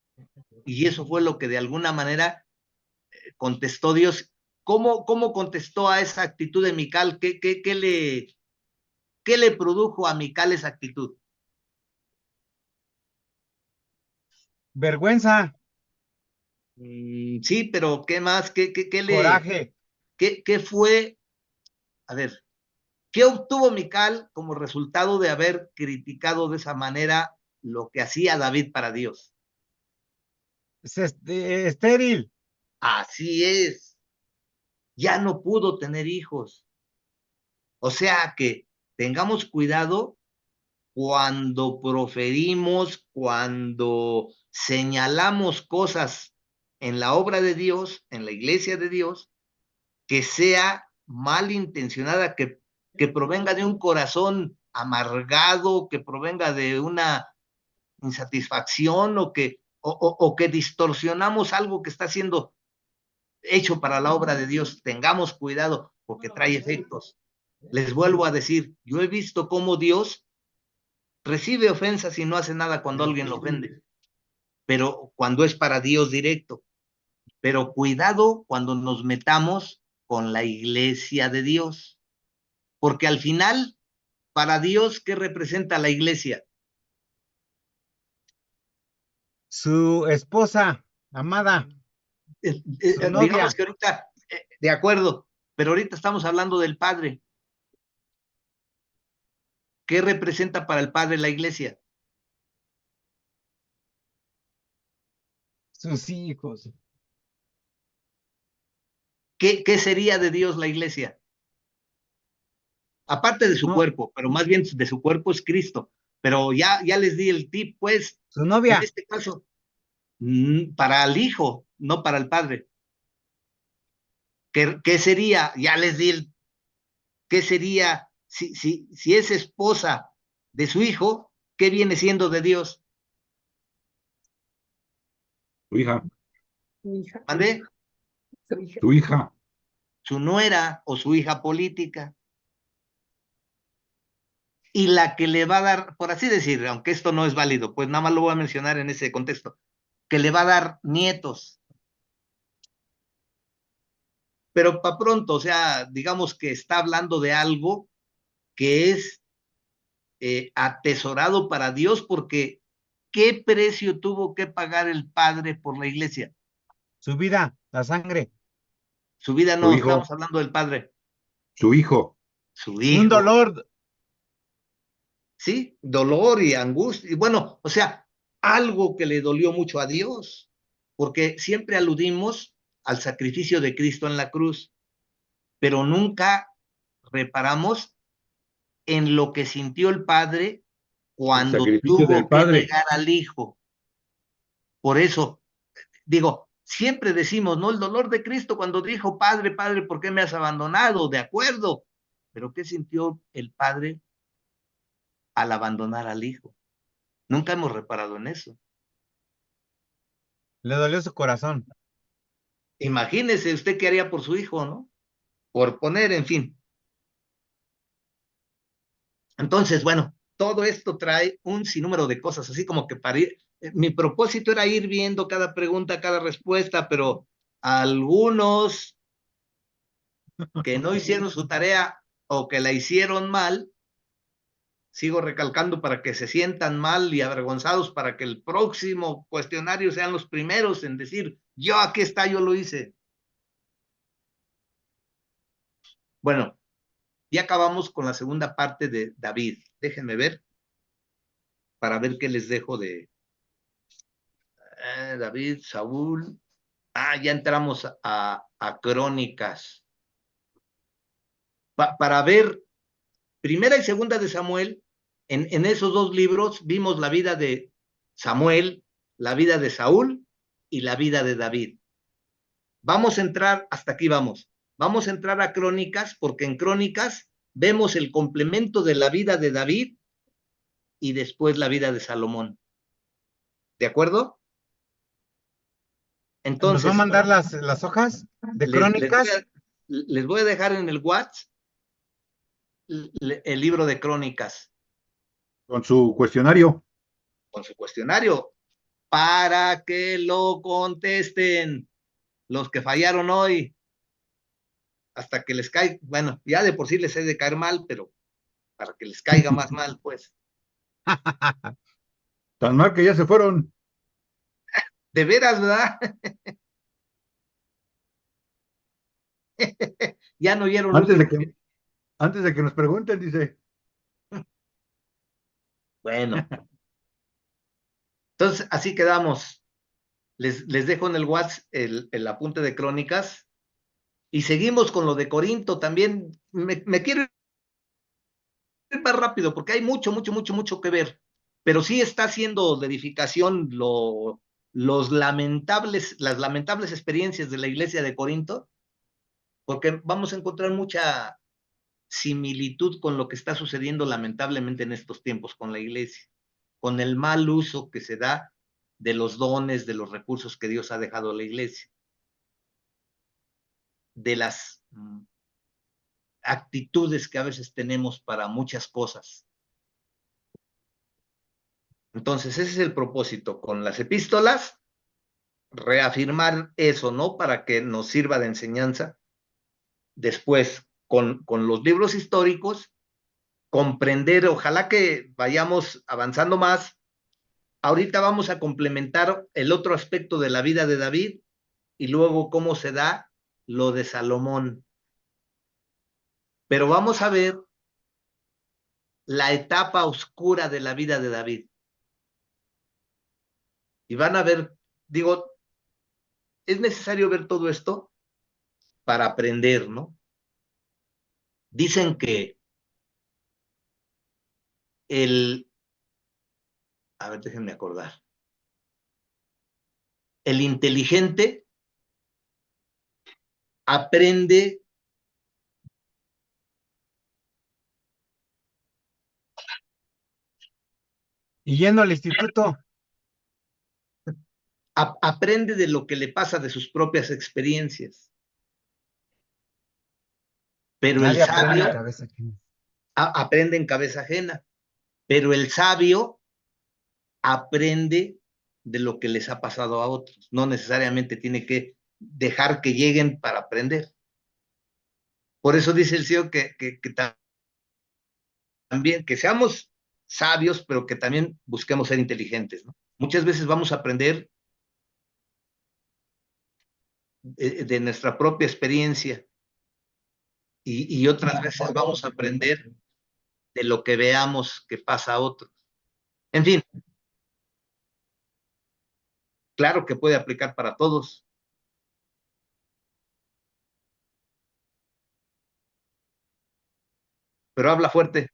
Y eso fue lo que de alguna manera contestó Dios. ¿Cómo contestó a esa actitud de Mical? ¿Qué le produjo a Mical esa actitud? Vergüenza, Sí, pero ¿qué más? coraje. ¿Qué fue? A ver, ¿qué obtuvo Mical como resultado de haber criticado de esa manera lo que hacía David para Dios? Es estéril. Así es, ya no pudo tener hijos. O sea que tengamos cuidado cuando proferimos, cuando señalamos cosas en la obra de Dios, en la iglesia de Dios, que sea malintencionada, que provenga de un corazón amargado, que provenga de una insatisfacción o que distorsionamos algo que está siendo hecho para la obra de Dios. Tengamos cuidado porque trae efectos. Les vuelvo a decir, yo he visto cómo Dios recibe ofensas y no hace nada cuando alguien lo ofende, pero cuando es para Dios directo. Pero cuidado cuando nos metamos con la iglesia de Dios, porque al final, para Dios, ¿qué representa la iglesia? Su esposa, amada, su Digamos novia, que ahorita, de acuerdo, pero ahorita estamos hablando del Padre. ¿Qué representa para el Padre la iglesia? sus hijos. ¿Qué sería de Dios la iglesia? Aparte de su No, cuerpo, pero más bien de su cuerpo es Cristo. Pero ya les di el tip, pues, su en novia. este caso, para el Hijo, no para el Padre. ¿Qué sería? Ya les di ¿qué sería si es esposa de su hijo? ¿Qué viene siendo de Dios? Tu hija, Mi hija, ¿Mande? su hija. tu hija. Su nuera o su hija política. Y la que le va a dar, por así decir, aunque esto no es válido, pues nada más lo voy a mencionar en ese contexto, que le va a dar nietos. Pero para pronto, o sea, digamos que está hablando de algo que es atesorado para Dios, porque ¿qué precio tuvo que pagar el Padre por la iglesia? Su vida, la sangre. Su vida Su no, hijo. estamos hablando del padre. Su hijo. Su Un hijo. dolor. Sí, dolor y angustia. Y bueno, o sea, algo que le dolió mucho a Dios, porque siempre aludimos al sacrificio de Cristo en la cruz, pero nunca reparamos en lo que sintió el padre El cuando sacrificio del tuvo que padre. negar al hijo. Por eso, digo, siempre decimos, ¿no? El dolor de Cristo cuando dijo, Padre, Padre, ¿por qué me has abandonado? De acuerdo, pero ¿qué sintió el padre al abandonar al hijo? Nunca hemos reparado en eso. Le dolió su corazón. Imagínese usted qué haría por su hijo, ¿no? Por poner, en fin. Entonces, bueno, todo esto trae un sinnúmero de cosas, así como que para ir, mi propósito era ir viendo cada pregunta, cada respuesta, pero algunos que no hicieron su tarea o que la hicieron mal, sigo recalcando para que se sientan mal y avergonzados para que el próximo cuestionario sean los primeros en decir, yo aquí está, yo lo hice. Bueno, ya acabamos con la segunda parte de David. Déjenme ver para ver qué les dejo de David, Saúl. Ya entramos a Crónicas. Para ver primera y segunda de Samuel, en esos dos libros vimos la vida de Samuel, la vida de Saúl y la vida de David. Vamos a entrar, hasta aquí vamos. Vamos a entrar a Crónicas porque en Crónicas vemos el complemento de la vida de David y después la vida de Salomón. ¿De acuerdo? ¿Nos va a Entonces, mandar las hojas de Crónicas? les voy a dejar en el WhatsApp el libro de Crónicas. Con su cuestionario. Con su cuestionario, para que lo contesten los que fallaron hoy, hasta que les caiga, bueno, ya de por sí les he de caer mal, pero para que les caiga más mal, pues. Tan mal que ya se fueron. De veras, ¿verdad? Ya no oyeron lo Antes de último. que, antes de que nos pregunten, dice. Bueno, entonces así quedamos. Les dejo en el WhatsApp el apunte de Crónicas y seguimos con lo de Corinto. También me quiero ir más rápido porque hay mucho que ver, pero sí está haciendo de edificación las lamentables experiencias de la iglesia de Corinto, porque vamos a encontrar mucha similitud con lo que está sucediendo lamentablemente en estos tiempos con la iglesia, con el mal uso que se da de los dones, de los recursos que Dios ha dejado a la iglesia, de las actitudes que a veces tenemos para muchas cosas. Entonces, ese es el propósito con las epístolas, reafirmar eso, ¿no? Para que nos sirva de enseñanza. Después, con los libros históricos, comprender, ojalá que vayamos avanzando más. Ahorita vamos a complementar el otro aspecto de la vida de David y luego cómo se da lo de Salomón. Pero vamos a ver la etapa oscura de la vida de David. Y van a ver, digo, es necesario ver todo esto para aprender, ¿no? Dicen que a ver, déjenme acordar, el inteligente aprende Y yendo al instituto. aprende de lo que le pasa de sus propias experiencias. Pero Nadie el aprende sabio en cabeza ajena. aprende en cabeza ajena. Pero el sabio aprende de lo que les ha pasado a otros. No necesariamente tiene que dejar que lleguen para aprender. Por eso dice el Señor que también, que seamos sabios, pero que también busquemos ser inteligentes, ¿no? Muchas veces vamos a aprender de nuestra propia experiencia y otras veces vamos a aprender de lo que veamos que pasa a otros. En fin, claro que puede aplicar para todos. Pero habla fuerte.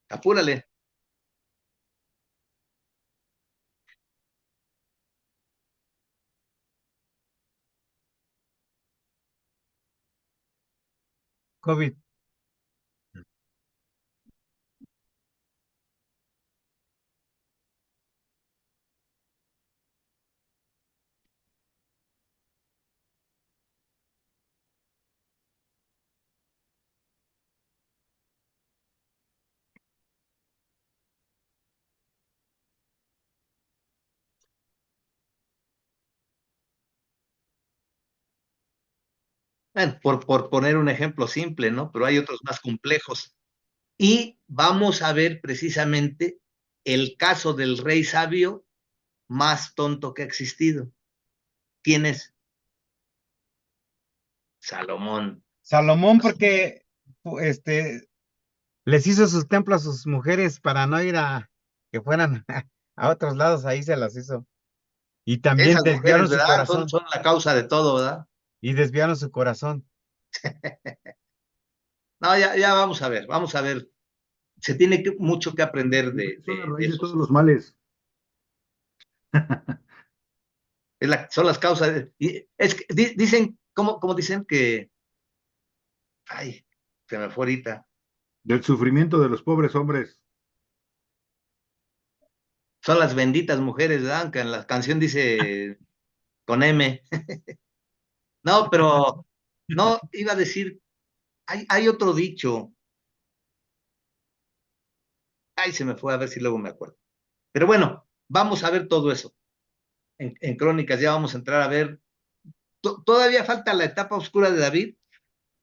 Apúrale. COVID. Bueno, por poner un ejemplo simple, ¿no? Pero hay otros más complejos. Y vamos a ver precisamente el caso del rey sabio más tonto que ha existido. ¿Quién es? Salomón. Salomón, porque les hizo sus templos a sus mujeres para no ir a que fueran a otros lados, ahí se las hizo. Y también Esas desviaron mujeres, su ¿verdad? corazón. Son la causa de todo, ¿verdad? Y desviaron su corazón. No, ya vamos a ver, vamos a ver. Se tiene mucho que aprender Son la raíz de esos. todos los males. Son las causas. Es que dicen, ¿cómo dicen que? Ay, se me fue ahorita. Del sufrimiento de los pobres hombres. Son las benditas mujeres, ¿verdad? Que en la canción dice con M. No, pero no, iba a decir, hay otro dicho. Ay, se me fue, a ver si luego me acuerdo. Pero bueno, vamos a ver todo eso. En Crónicas ya vamos a entrar a ver. Todavía falta la etapa oscura de David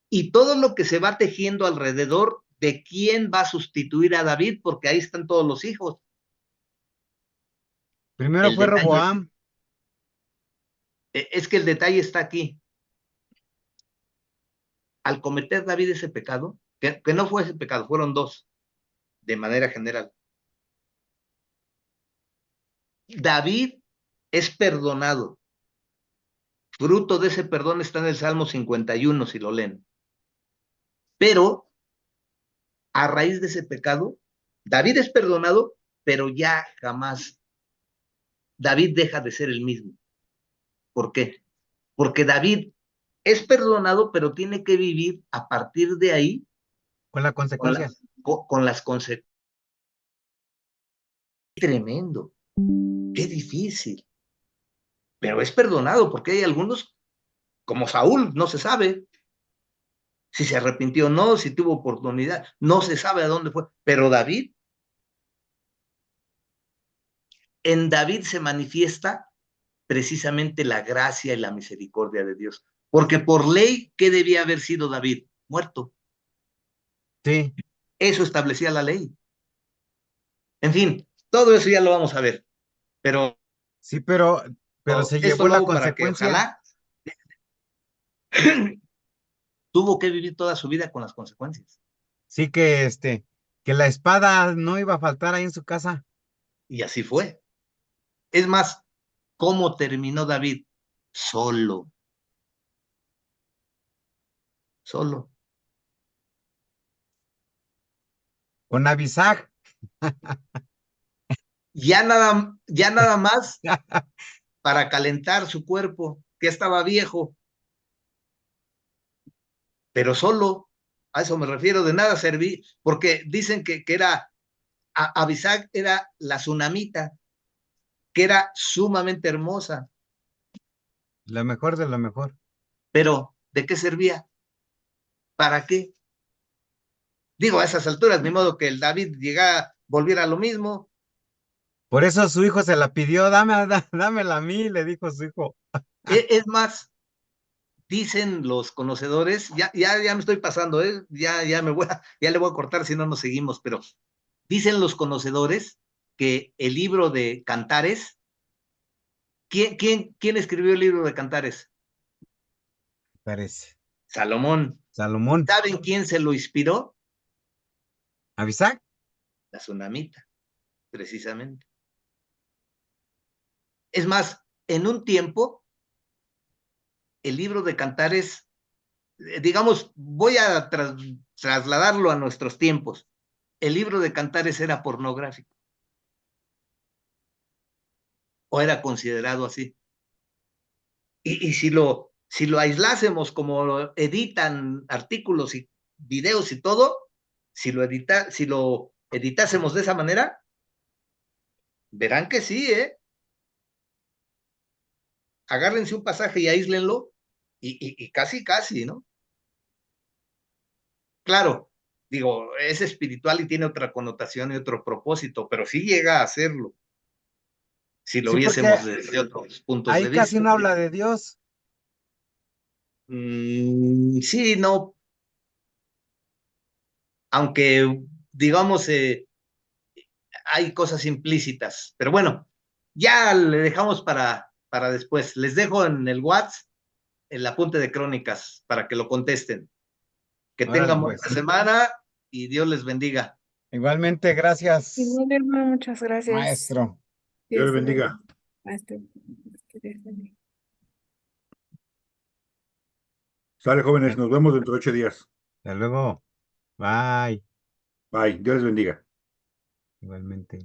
y todo lo que se va tejiendo alrededor de quién va a sustituir a David, porque ahí están todos los hijos. Primero El fue detalle Roboam. es que el detalle está aquí. Al cometer David ese pecado, que no fue ese pecado, fueron dos, de manera general. David es perdonado. Fruto de ese perdón está en el Salmo 51, si lo leen. Pero a raíz de ese pecado, David es perdonado, pero ya jamás David deja de ser el mismo. ¿Por qué? Porque David es perdonado, pero tiene que vivir a partir de ahí Con la consecuencia. con las consecuencias. Tremendo, qué difícil. Pero es perdonado porque hay algunos, como Saúl, no se sabe si se arrepintió o no, si tuvo oportunidad, no se sabe a dónde fue. Pero David, en David se manifiesta precisamente la gracia y la misericordia de Dios. Porque por ley, ¿qué debía haber sido David? Muerto. Sí. Eso establecía la ley. En fin, todo eso ya lo vamos a ver. Pero Sí, pero se esto llevó lo la hago para que consecuencia. ojalá tuvo que vivir toda su vida con las consecuencias. Sí, que que la espada no iba a faltar ahí en su casa. Y así fue. Es más, ¿cómo terminó David? Solo. Solo. Con Abisag. Ya nada más para calentar su cuerpo, que estaba viejo, pero solo, a eso me refiero, de nada serví, porque dicen que era, Abisag era la tsunamita, que era sumamente hermosa, Lo mejor de lo mejor. pero ¿de qué servía? ¿Para qué? Digo, a esas alturas, ni modo que el David llegara, volviera a lo mismo. Por eso su hijo se la pidió, dámela a mí, le dijo su hijo. Es más, dicen los conocedores, ya me estoy pasando, ya le voy a cortar si no nos seguimos, pero dicen los conocedores que el libro de Cantares, ¿quién escribió el libro de Cantares? Parece. Salomón. Salomón. ¿Saben quién se lo inspiró? ¿Abisac? La tsunamita, precisamente. Es más, en un tiempo, el libro de Cantares, digamos, voy a trasladarlo a nuestros tiempos. El libro de Cantares era pornográfico. O era considerado así. Y si lo aislásemos como editan artículos y videos y todo, si lo editásemos de esa manera, verán que sí, agárrense un pasaje y aíslenlo, y casi, ¿no? Claro, digo, es espiritual y tiene otra connotación y otro propósito, pero sí llega a hacerlo, si lo Sí, viésemos porque desde otros puntos ahí de casi vista. no habla de Dios. Sí, no, aunque, digamos, hay cosas implícitas, pero bueno, ya le dejamos para después. Les dejo en el WhatsApp el apunte de crónicas para que lo contesten. Que Órale, tengan pues. buena semana y Dios les bendiga. Igualmente, gracias, Igual, hermano, muchas gracias. maestro. Dios le bendiga. Maestro. Sale, jóvenes, nos vemos dentro de 8 días. Hasta luego. Bye. Bye, Dios les bendiga. Igualmente.